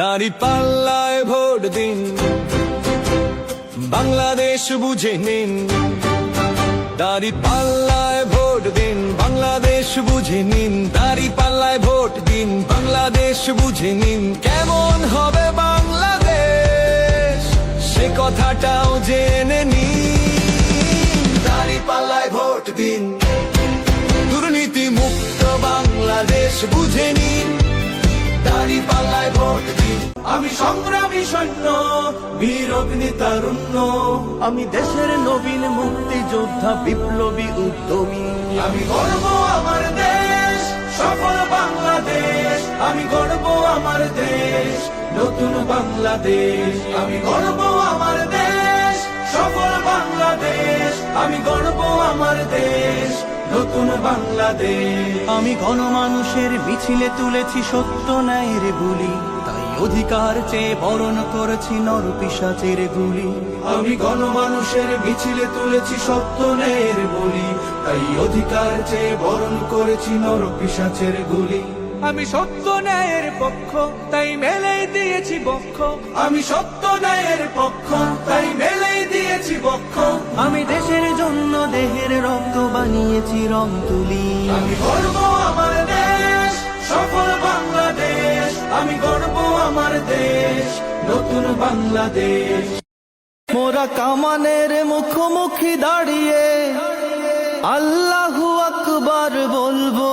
দাঁড়িপাল্লায় vote দিন, বাংলাদেশ বুঝে নিন। দাঁড়িপাল্লায় ভোট দিন, বাংলাদেশ বুঝে নিন। দাঁড়িপাল্লায় ভোট দিন, বাংলাদেশ বুঝে নিন। কেমন হবে বাংলাদেশ, সে কথাটাও জেনে নিন। দাঁড়িপাল্লায় ভোট দিন, দুর্নীতি মুক্ত বাংলাদেশ বুঝে নিন। দাঁড়িপাল্লায় ভোট দিন। আমি সংগ্রামী সৈন্য, বীর অগ্নি তারুণ্য, আমি দেশের নবীন মুক্তিযোদ্ধা, বিপ্লবী উদ্যমী। আমি গর্ব আমার দেশ, সফল বাংলাদেশ। আমি গর্ব আমার দেশ, নতুন বাংলাদেশ। আমি গর্ব আমার দেশ, সফল বাংলাদেশ। আমি গর্ব আমার দেশ, নতুন বাংলাদেশ। আমি গণমানুষের মিছিলে তুলেছি সত্য ন্যায়ের বুলি, তাই অধিকার চেয়ে বরণ করেছি নর পিশাচের গুলি। আমি গণমানুষের মিছিলে তুলেছি সত্য ন্যায়ের বুলি, তাই অধিকার চেয়ে বরণ করেছি নর পিশাচের গুলি। আমি সত্য ন্যায়ের পক্ষ, তাই মেলেই দিয়েছি বক্ষ। আমি সত্য ন্যায়ের পক্ষ, তাই মেলেই দিয়েছি বক্ষ। আমি দেশের জন্য দেহের রক্ত বানিয়েছি রং তুলি। আমি গর্ব আমার দেশ, সফল বাংলাদেশ। আমি গর্ব আমার দেশ, নতুন বাংলাদেশ। মোরা কামানের মুখোমুখি দাঁড়িয়ে আল্লাহু আকবার বলবো।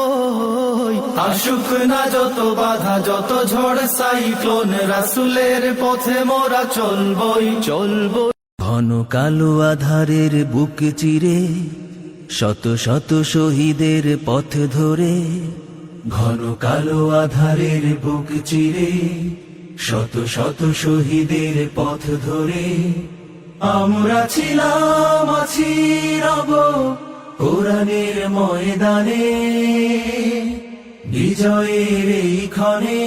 আসুক না যত বাধা, যত ঝড় সাইক্লোন, রাসূলের পথে মোরা চলবো। ঘন কালো আধারের বুক চিরে শত শত শহীদের পথ ধরে। ঘন কালো আধারের বুক চিরে শত শত শহীদের পথ ধরে। আমরা ছিলাম, আছি, রব কোরআনের ময়দানে। বিজয়ের এই ক্ষণে,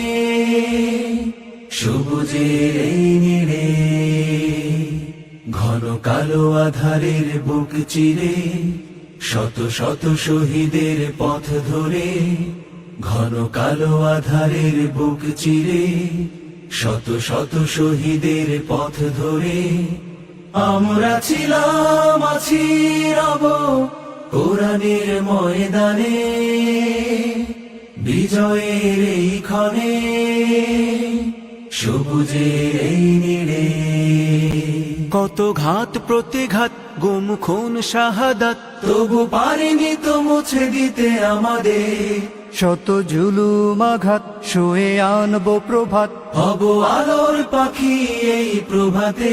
সবুজের এই নীড়ে। ঘন কালো আধারের বুক চিরে শত শত শহীদের পথ ধরে। ঘন কালো আধারের বুক চিরে শত শত শহীদের পথ ধরে। আমরা ছিলাম, আছি, রব কোরআনের ময়দানে। বিজয়ের এই ক্ষণে, সবুজের এই নীড়ে। কত ঘাত প্রতিঘাত, গুম খুন শাহাদাত, তবু পারিনি তো মুছে দিতে আমাদের। শত জুলুম আঘাত সয়ে আনবো প্রভাত, হব আলোর পাখি এই প্রভাতে।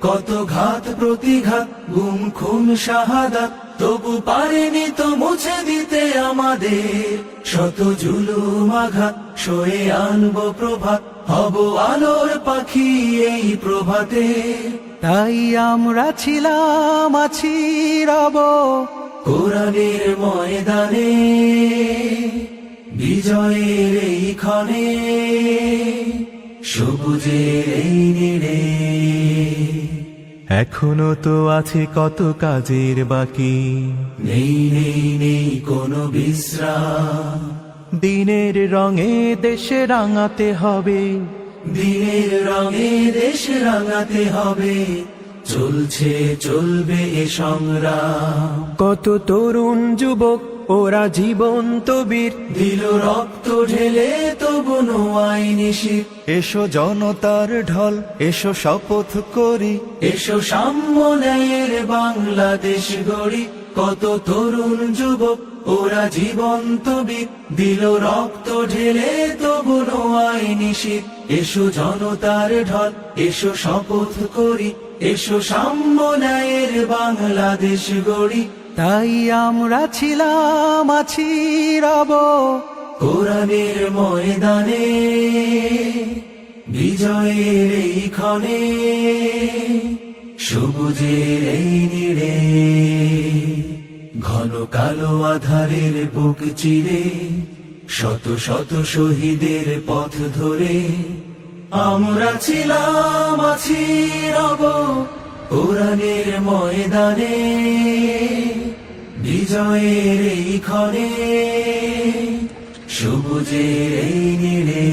কত ঘাত প্রতিঘাত, গুম খুন শাহাদাত, তবু পারিনি তো মুছে দিতে আমাদের। শত জুলুম আঘাত সয়ে আনবো প্রভাত, হব আলোর পাখি এই প্রভাতে। তাই আমরা ছিলাম, আছি, রব কোরআনের ময়দানে। বিজয়ের এই ক্ষণে, সবুজের এই নীড়ে। এখনো তো আছে কত কাজের বাকি, নেই কোনো বিশ্রাম। দিনের রঙে দেশ রাঙাতে হবে, দিনের রঙে দেশ রাঙাতে হবে। চলবে এ সংগ্রাম। কত তরুণ যুবক ওরা জীবন্ত বীর, দিল রক্ত ঢেলে তবু আইনি শির। এসো জনতার ঢল, এসো শপথ করি, এসো সাম্য ন্যায়ের বাংলাদেশ গড়ি। কত তরুণ যুবক ওরা জীবন্ত বীর, দিল রক্ত ঢেলে তবু আইনি শির। এসো জনতার ঢল, এসো শপথ করি, এসো সাম্য ন্যায়ের বাংলাদেশ গড়ি। তাই আমরা ছিলাম, আছি, রব কোরআনের ময়দানে। বিজয়ের এই ক্ষণে, সবুজের এই নীড়ে। ঘন কালো আধারের বুক চিরে শত শত শহীদের পথ ধরে। আমরা ছিলাম, আছি, রব কোরআনের ময়দানে। বিজয়ের এই ক্ষণে, সবুজের এই নীড়ে।